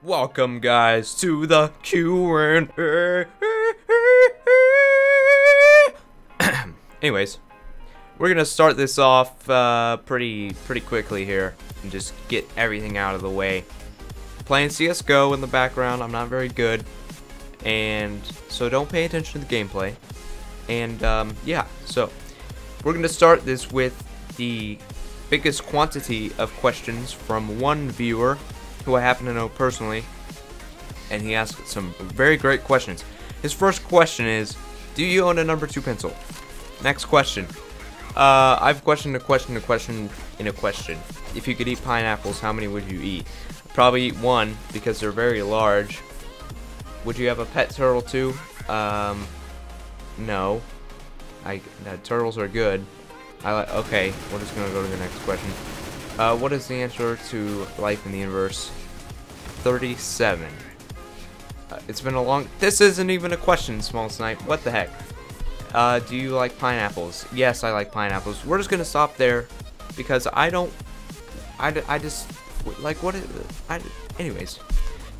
Welcome guys to the Q&A. Anyways, we're gonna start this off pretty quickly here and just get everything out of the way. Playing CS:GO in the background. I'm not very good, and so don't pay attention to the gameplay. And yeah, so we're gonna start this with the biggest quantity of questions from one viewer who I happen to know personally, and he asked some very great questions. His first question is, do you own a number 2 pencil? Next question. I've questioned a question in a question. If you could eat pineapples, how many would you eat? Probably eat one because they're very large. Would you have a pet turtle too? No. Turtles are good. Okay, we're just gonna go to the next question. What is the answer to life in the universe? 37. It's been a long... This isn't even a question, Small Snipe. What the heck? Do you like pineapples? Yes, I like pineapples. We're just gonna stop there because I don't... I just... Like, what is... anyways.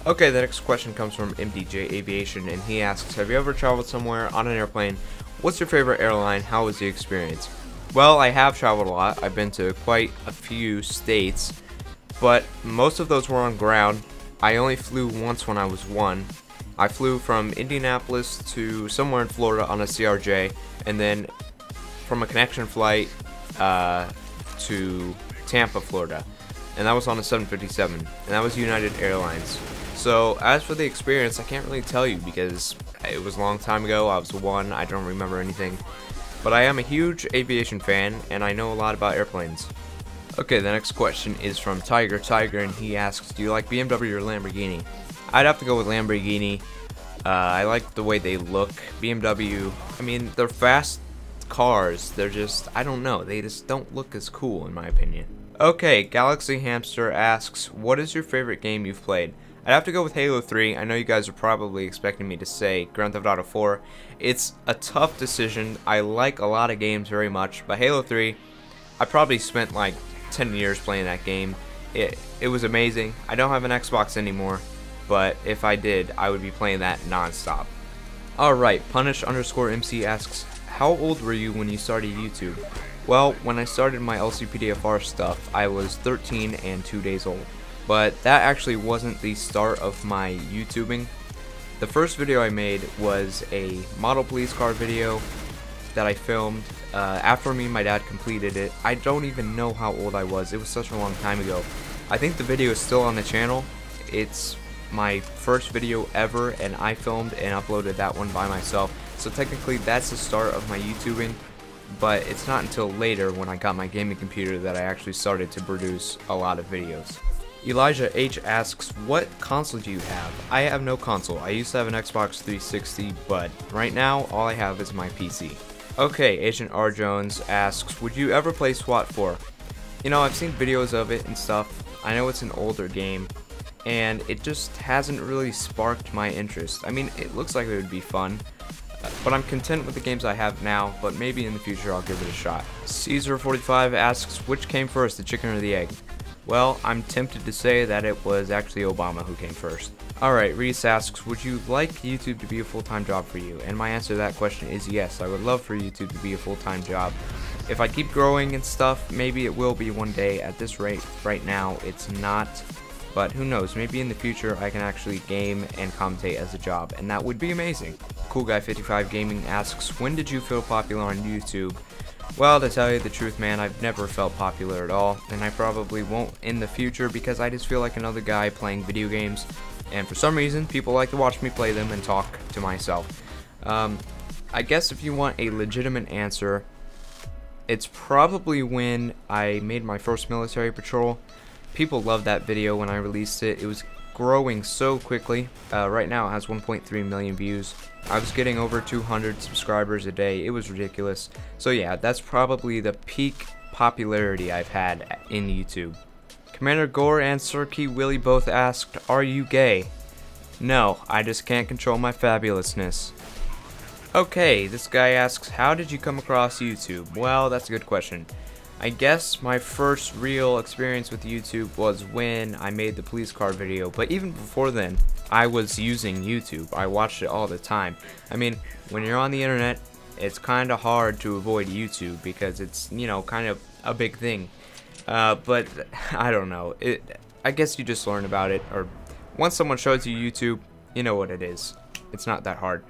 Okay, the next question comes from MDJ Aviation, and he asks, have you ever traveled somewhere on an airplane? What's your favorite airline? How was the experience? Well, I have traveled a lot. I've been to quite a few states, but most of those were on ground. I only flew once when I was 1. I flew from Indianapolis to somewhere in Florida on a CRJ, and then from a connection flight to Tampa, Florida, and that was on a 757, and that was United Airlines. So as for the experience, I can't really tell you because it was a long time ago. I was 1. I don't remember anything. But I am a huge aviation fan, and I know a lot about airplanes. Okay, the next question is from Tiger, and he asks, do you like BMW or Lamborghini? I'd have to go with Lamborghini. I like the way they look. BMW, I mean, they're fast cars. They're just, I don't know, they just don't look as cool in my opinion. Okay, Galaxy Hamster asks, what is your favorite game you've played? I'd have to go with Halo 3. I know you guys are probably expecting me to say Grand Theft Auto 4. It's a tough decision. I like a lot of games very much, but Halo 3, I probably spent like 10 years playing that game. It was amazing. I don't have an Xbox anymore, but if I did, I would be playing that non-stop. Alright, Punish_MC asks, how old were you when you started YouTube? Well, when I started my LCPDFR stuff, I was 13 and 2 days old. But that actually wasn't the start of my YouTubing. The first video I made was a model police car video that I filmed after me and my dad completed it. I don't even know how old I was. It was such a long time ago. I think the video is still on the channel. It's my first video ever, and I filmed and uploaded that one by myself. So technically that's the start of my YouTubing, but it's not until later when I got my gaming computer that I actually started to produce a lot of videos. Elijah H asks, what console do you have? I have no console. I used to have an Xbox 360, but right now all I have is my PC. Okay, Agent R Jones asks, would you ever play SWAT 4? You know, I've seen videos of it and stuff. I know it's an older game, and it just hasn't really sparked my interest. I mean, it looks like it would be fun, but I'm content with the games I have now, but maybe in the future I'll give it a shot. Caesar45 asks, which came first, the chicken or the egg? Well, I'm tempted to say that it was actually Obama who came first. Alright, Reese asks, would you like YouTube to be a full-time job for you? And my answer to that question is yes, I would love for YouTube to be a full-time job. If I keep growing and stuff, maybe it will be one day. At this rate, right now, it's not. But who knows, maybe in the future I can actually game and commentate as a job, and that would be amazing. CoolGuy55 Gaming asks, when did you feel popular on YouTube? Well, to tell you the truth, man, I've never felt popular at all, and I probably won't in the future because I just feel like another guy playing video games, and for some reason, people like to watch me play them and talk to myself. I guess if you want a legitimate answer, it's probably when I made my first military patrol. People loved that video when I released it. It was growing so quickly. Right now it has 1.3 million views. I was getting over 200 subscribers a day. It was ridiculous. So yeah, that's probably the peak popularity I've had in YouTube. Commander Gore and Sir Key Willie both asked, are you gay? No, I just can't control my fabulousness. Okay, this guy asks, how did you come across YouTube? Well, that's a good question. I guess my first real experience with YouTube was when I made the police car video, but even before then, I was using YouTube. I watched it all the time. I mean, when you're on the internet, it's kind of hard to avoid YouTube because it's, you know, kind of a big thing. But I don't know. I guess you just learn about it, or once someone shows you YouTube, you know what it is. It's not that hard.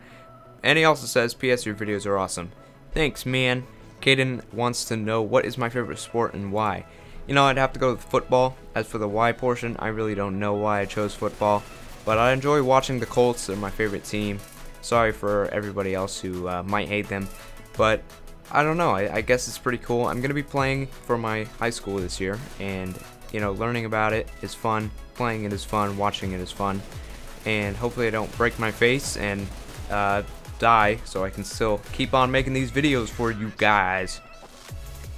And he also says, P.S. your videos are awesome. Thanks, man. Caden wants to know what is my favorite sport and why. You know, I'd have to go with football. As for the why portion, I really don't know why I chose football. But I enjoy watching the Colts. They're my favorite team. Sorry for everybody else who might hate them. But I don't know. I guess it's pretty cool. I'm going to be playing for my high school this year. And, you know, learning about it is fun. Playing it is fun. Watching it is fun. And hopefully I don't break my face and die, so I can still keep on making these videos for you guys.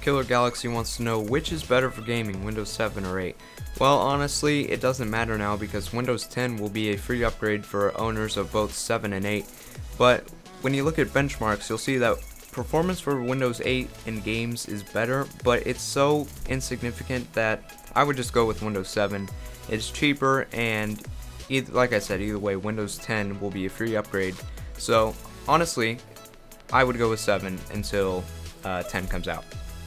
Killer Galaxy wants to know which is better for gaming, Windows 7 or 8. Well, honestly, it doesn't matter now because Windows 10 will be a free upgrade for owners of both 7 and 8. But when you look at benchmarks, you'll see that performance for Windows 8 in games is better, but it's so insignificant that I would just go with Windows 7. It's cheaper, and like I said, either way, Windows 10 will be a free upgrade. So honestly, I would go with 7 until 10 comes out.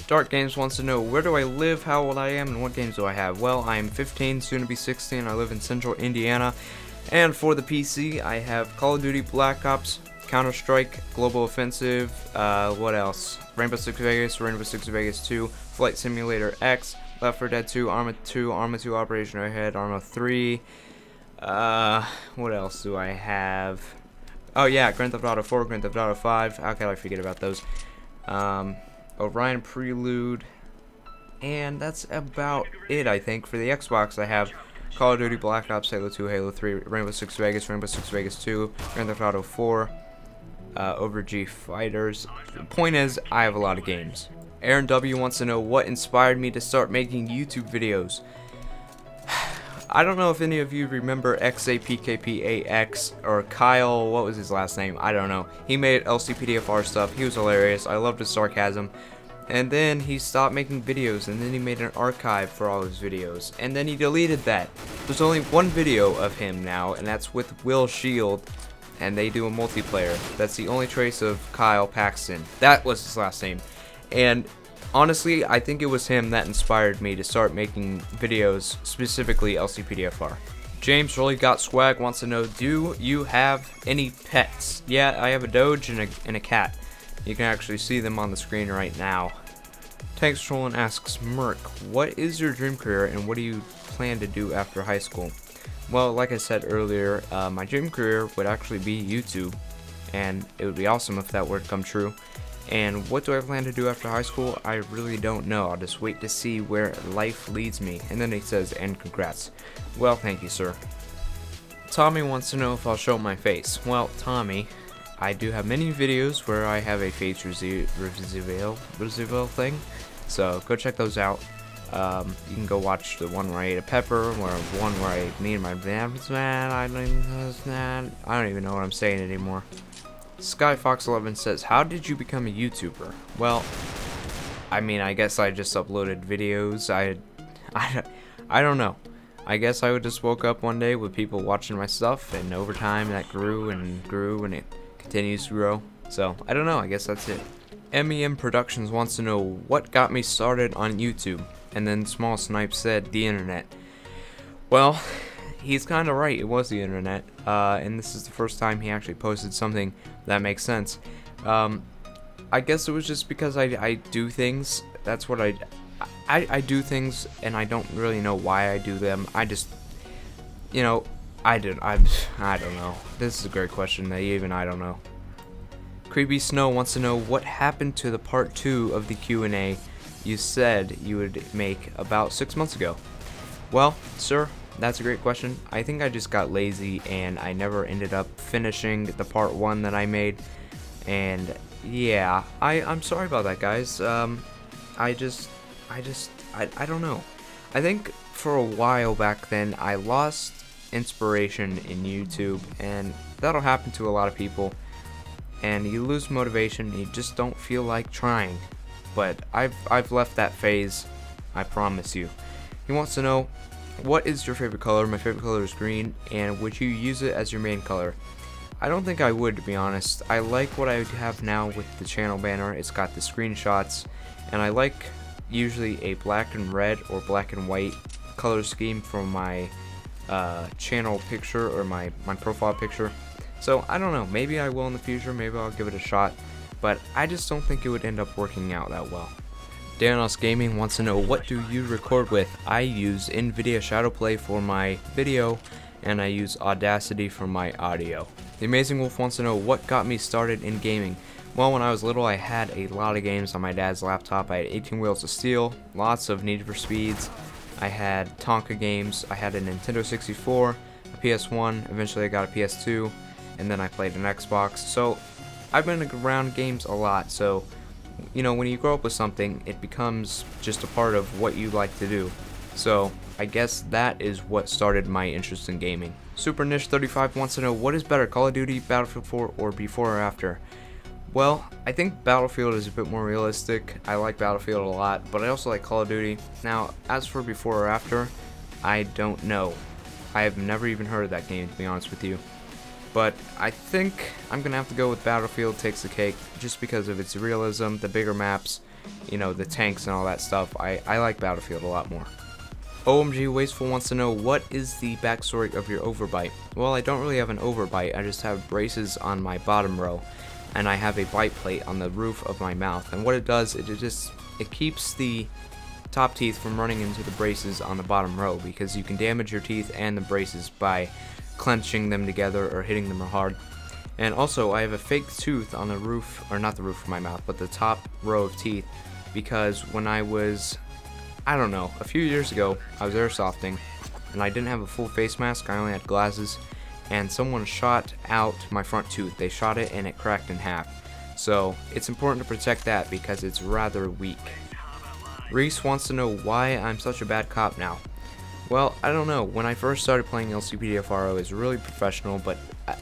Dark Games wants to know, where do I live, how old I am, and what games do I have? Well, I'm 15, soon to be 16. I live in Central Indiana. And for the PC, I have Call of Duty Black Ops, Counter-Strike, Global Offensive, what else? Rainbow Six Vegas, Rainbow Six Vegas 2, Flight Simulator X, Left 4 Dead 2, Arma 2, Arma 2 Operation Airhead, Arma 3. What else do I have? Oh yeah, Grand Theft Auto 4, Grand Theft Auto 5. How can I forget about those? Orion Prelude, and that's about it, I think. For the Xbox, I have Call of Duty Black Ops, Halo 2, Halo 3, Rainbow Six Vegas, Rainbow Six Vegas 2, Grand Theft Auto 4, Overg Fighters. The point is, I have a lot of games. Aaron W wants to know what inspired me to start making YouTube videos. I don't know if any of you remember XAPKPAX or Kyle, what was his last name? I don't know. He made LCPDFR stuff. He was hilarious. I loved his sarcasm. And then he stopped making videos, and then he made an archive for all his videos. And then he deleted that. There's only one video of him now, and that's with Will Shield, and they do a multiplayer. That's the only trace of Kyle Paxton. That was his last name. And honestly, I think it was him that inspired me to start making videos, specifically LCPDFR. James Really Got Swag wants to know, do you have any pets? Yeah, I have a Doge and a cat. You can actually see them on the screen right now. Tanks Trolling asks, Merc, what is your dream career and what do you plan to do after high school? Well, like I said earlier, my dream career would actually be YouTube, and it would be awesome if that were to come true. And what do I plan to do after high school? I really don't know. I'll just wait to see where life leads me. And then he says, and congrats. Well, thank you, sir. Tommy wants to know if I'll show my face. Well, Tommy, I do have many videos where I have a face reveal thing. So go check those out. You can go watch the one where I ate a pepper, or one where I made my man. I don't even know what I'm saying anymore. SkyFox11 says, how did you become a YouTuber? Well, I mean, I guess I just uploaded videos. I don't know. I guess I just woke up one day with people watching my stuff, and over time that grew and grew, and it continues to grow. So, I don't know. I guess that's it. MEM Productions wants to know what got me started on YouTube. And then Small Snipe said, the internet. Well, he's kind of right. It was the internet. And this is the first time he actually posted something that makes sense. I guess it was just because I do things. That's what I do things, and I don't really know why I do them. I just, you know, I don't know. This is a great question that even I don't know. Creepy Snow wants to know what happened to the part 2 of the Q&A you said you would make about 6 months ago. Well, sir, that's a great question. I think I just got lazy and I never ended up finishing the part 1 that I made. And yeah, I'm sorry about that, guys. I don't know. I think for a while back then I lost inspiration in YouTube, and that'll happen to a lot of people. And you lose motivation, you just don't feel like trying. but I've left that phase, I promise you. He wants to know, what is your favorite color? My favorite color is green, and would you use it as your main color? I don't think I would, to be honest. I like what I have now with the channel banner. It's got the screenshots, and I like usually a black and red or black and white color scheme for my channel picture or my profile picture. So I don't know, maybe I will in the future, maybe I'll give it a shot, but I just don't think it would end up working out that well. Danos Gaming wants to know, what do you record with? I use NVIDIA Shadowplay for my video, and I use Audacity for my audio. The Amazing Wolf wants to know, what got me started in gaming? Well, when I was little, I had a lot of games on my dad's laptop. I had 18 Wheels of Steel, lots of Need for Speeds, I had Tonka games, I had a Nintendo 64, a PS1, eventually I got a PS2, and then I played an Xbox. So I've been around games a lot, so you know, when you grow up with something, it becomes just a part of what you like to do. So I guess that is what started my interest in gaming. Super Niche 35 wants to know, what is better, Call of Duty, Battlefield 4, or Before or After? Well, I think Battlefield is a bit more realistic. I like Battlefield a lot, but I also like Call of Duty. Now, as for Before or After, I don't know. I have never even heard of that game, to be honest with you. But I think I'm going to have to go with Battlefield takes the cake, just because of its realism, the bigger maps, you know, the tanks and all that stuff. I like Battlefield a lot more. OMG Wasteful wants to know, what is the backstory of your overbite? Well, I don't really have an overbite, I just have braces on my bottom row, and I have a bite plate on the roof of my mouth. And what it does, it keeps the top teeth from running into the braces on the bottom row, because you can damage your teeth and the braces by clenching them together or hitting them hard. And also, I have a fake tooth on the roof, or not the roof of my mouth, but the top row of teeth, because when I was, I don't know, a few years ago, I was airsofting, and I didn't have a full face mask, I only had glasses, and someone shot out my front tooth. They shot it and it cracked in half. So it's important to protect that because it's rather weak. Reese wants to know why I'm such a bad cop now. Well, I don't know. When I first started playing LCPDFR, I was really professional, but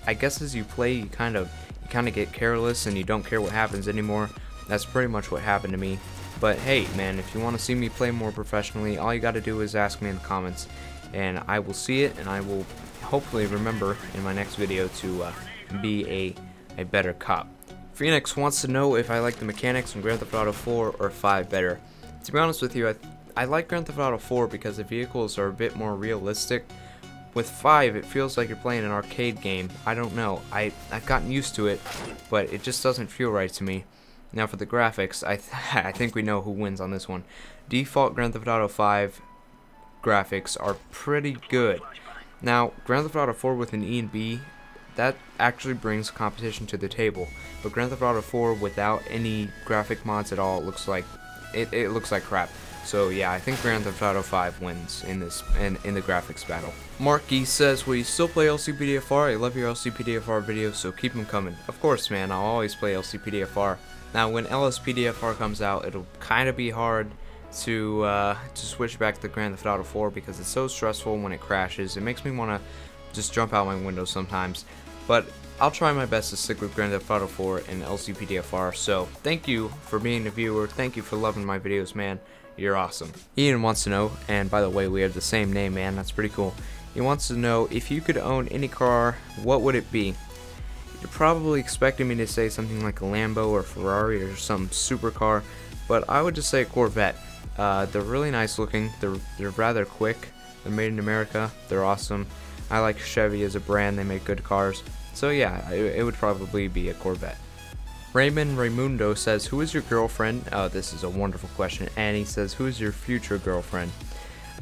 I guess as you play, you kind of get careless and you don't care what happens anymore. That's pretty much what happened to me. But hey, man, if you want to see me play more professionally, all you got to do is ask me in the comments, and I will see it, and I will hopefully remember in my next video to be a better cop. Phoenix wants to know if I like the mechanics in Grand Theft Auto 4 or 5 better. To be honest with you, I like Grand Theft Auto 4 because the vehicles are a bit more realistic. With 5, it feels like you're playing an arcade game. I don't know. I've gotten used to it, but it just doesn't feel right to me. Now for the graphics, I think we know who wins on this one. Default Grand Theft Auto 5 graphics are pretty good. Now, Grand Theft Auto 4 with an E and B, that actually brings competition to the table. But Grand Theft Auto 4 without any graphic mods at all, looks like it looks like crap. So yeah, I think Grand Theft Auto 5 wins in the graphics battle. Marky says, will you still play LCPDFR? I love your LCPDFR videos, so keep them coming. Of course, man, I'll always play LCPDFR. Now, when LSPDFR comes out, it'll kind of be hard to switch back to Grand Theft Auto 4 because it's so stressful when it crashes. It makes me want to just jump out my window sometimes. But I'll try my best to stick with Grand Theft Auto 4 and LCPDFR. So thank you for being a viewer. Thank you for loving my videos, man. You're awesome. Ian wants to know, and by the way, we have the same name, man. That's pretty cool. He wants to know, if you could own any car, what would it be? You're probably expecting me to say something like a Lambo or Ferrari or some supercar, but I would just say a Corvette. They're really nice looking. They're rather quick. They're made in America. They're awesome. I like Chevy as a brand. They make good cars. So yeah, it would probably be a Corvette. Raymond Raimundo says, who is your girlfriend? This is a wonderful question. And he says, who is your future girlfriend?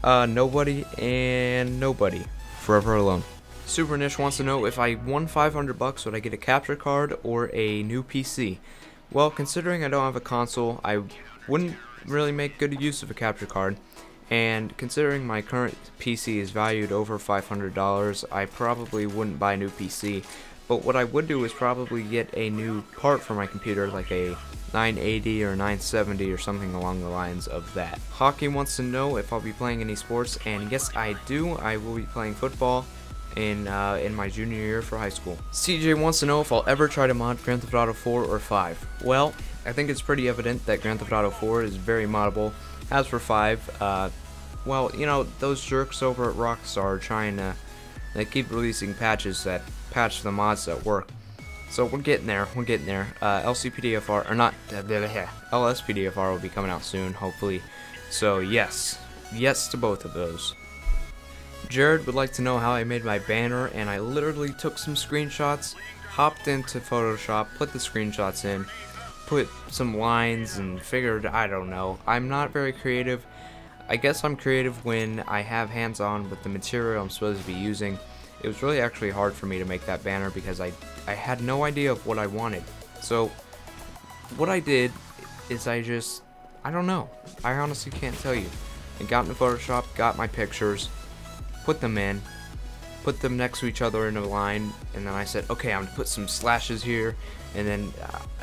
Nobody and nobody. Forever alone. Super Niche wants to know, if I won 500 bucks, would I get a capture card or a new PC? Well, considering I don't have a console, I wouldn't really make good use of a capture card. And considering my current PC is valued over $500, I probably wouldn't buy a new PC. But what I would do is probably get a new part for my computer, like a 980 or 970 or something along the lines of that. Hockey wants to know if I'll be playing any sports, and yes, I do. I will be playing football, in my junior year for high school. CJ wants to know if I'll ever try to mod Grand Theft Auto 4 or 5. Well, I think it's pretty evident that Grand Theft Auto 4 is very moddable. As for 5, well, you know, those jerks over at Rockstar are trying to, they keep releasing patches that patch the mods that work. So we're getting there, LCPDFR, or not, LSPDFR will be coming out soon, hopefully. So yes to both of those. Jared would like to know how I made my banner, and I literally took some screenshots, hopped into Photoshop, put the screenshots in, put some lines, and figured, I don't know, I'm not very creative. I guess I'm creative when I have hands-on with the material I'm supposed to be using. It was really actually hard for me to make that banner because I had no idea of what I wanted. So what I did is I don't know. I honestly can't tell you. I got into Photoshop, got my pictures, put them in, put them next to each other in a line, and then I said, okay, I'm gonna put some slashes here, and then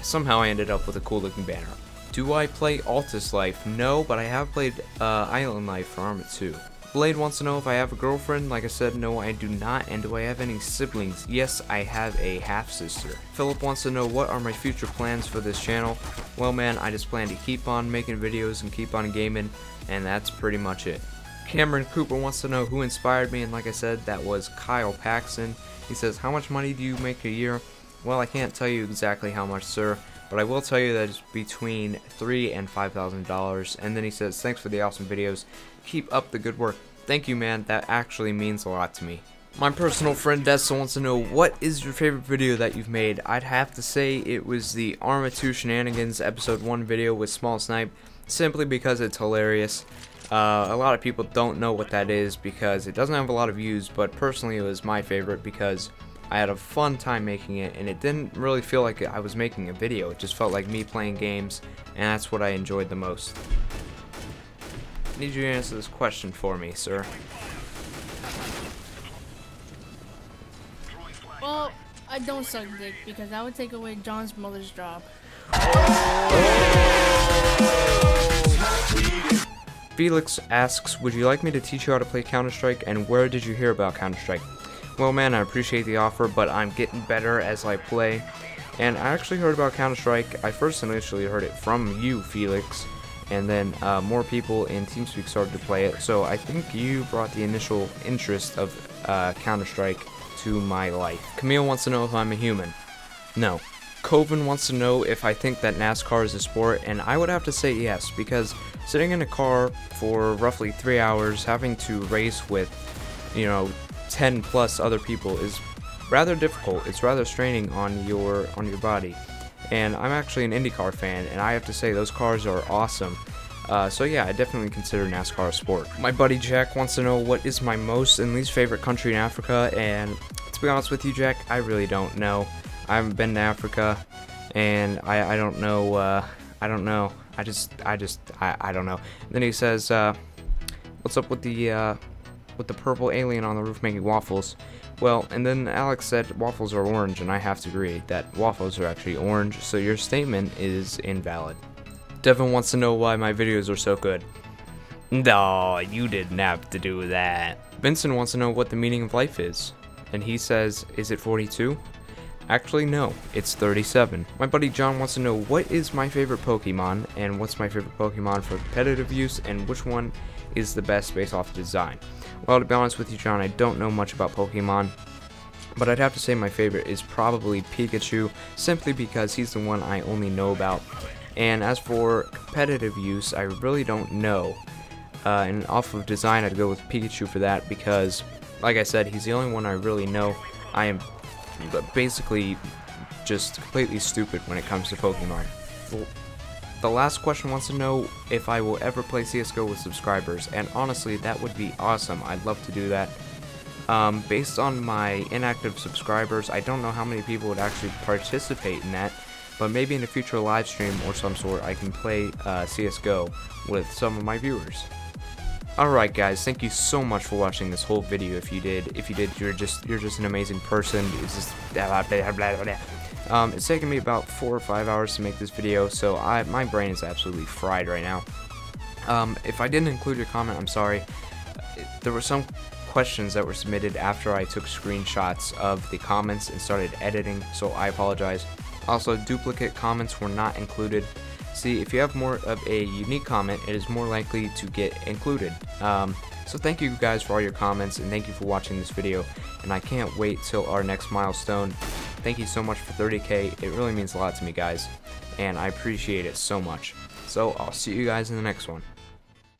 somehow I ended up with a cool looking banner. Do I play Altus Life? No, but I have played Island Life for Arma 2. Blade wants to know if I have a girlfriend. Like I said, no, I do not. And do I have any siblings? Yes, I have a half-sister. Philip wants to know what are my future plans for this channel. Well, man, I just plan to keep on making videos and keep on gaming, and that's pretty much it. Cameron Cooper wants to know who inspired me, and like I said, that was Kyle Paxson. He says, how much money do you make a year? Well, I can't tell you exactly how much, sir, but I will tell you that it's between $3,000 and $5,000. And then he says, thanks for the awesome videos. Keep up the good work. Thank you, man. That actually means a lot to me. My personal friend Dessa wants to know, what is your favorite video that you've made? I'd have to say it was the Arma 2 Shenanigans Episode 1 video with Small Snipe, simply because it's hilarious. A lot of people don't know what that is because it doesn't have a lot of views, but personally it was my favorite because I had a fun time making it, and it didn't really feel like I was making a video. It just felt like me playing games, and that's what I enjoyed the most. I need you to answer this question for me, sir. Well, I don't suck dick because that would take away John's mother's job. Felix asks, would you like me to teach you how to play Counter-Strike, and where did you hear about Counter-Strike? Well, man, I appreciate the offer, but I'm getting better as I play. And I actually heard about Counter-Strike. I first initially heard it from you, Felix, and then more people in TeamSpeak started to play it. So I think you brought the initial interest of Counter-Strike to my life. Camille wants to know if I'm a human. No. Coven wants to know if I think that NASCAR is a sport, and I would have to say yes, because sitting in a car for roughly 3 hours, having to race with, 10 plus other people is rather difficult. It's rather straining on your body. And I'm actually an IndyCar fan, and I have to say those cars are awesome. So yeah, I definitely consider NASCAR a sport. My buddy Jack wants to know what is my most and least favorite country in Africa, and to be honest with you, Jack, I really don't know. I haven't been to Africa, and I don't know. I don't know. I don't know. And then he says, "What's up with the purple alien on the roof making waffles?" Well, and then Alex said waffles are orange, and I have to agree that waffles are actually orange. So your statement is invalid. Devin wants to know why my videos are so good. No, you didn't have to do that. Vincent wants to know what the meaning of life is, and he says, "Is it 42?" Actually, no, it's 37. My buddy John wants to know what is my favorite Pokemon, and what's my favorite Pokemon for competitive use, and which one is the best based off design. Well, to be honest with you, John, I don't know much about Pokemon, but I'd have to say my favorite is probably Pikachu, simply because he's the one I only know about. And as for competitive use, I really don't know. And off of design, I'd go with Pikachu for that because, like I said, he's the only one I really know. I am basically just completely stupid when it comes to Pokemon. The last question wants to know if I will ever play CSGO with subscribers, and honestly, that would be awesome. I'd love to do that. Based on my inactive subscribers, I don't know how many people would actually participate in that, but maybe in a future live stream or some sort, I can play CSGO with some of my viewers. Alright guys, thank you so much for watching this whole video. If you did, you're just an amazing person. It's just it's taken me about 4 or 5 hours to make this video, so my brain is absolutely fried right now. If I didn't include your comment, I'm sorry. There were some questions that were submitted after I took screenshots of the comments and started editing, so I apologize. Also, duplicate comments were not included. See, if you have more of a unique comment, it is more likely to get included. So thank you guys for all your comments, and thank you for watching this video, and I can't wait till our next milestone. Thank you so much for 30K. It really means a lot to me, guys, and I appreciate it so much. So I'll see you guys in the next one.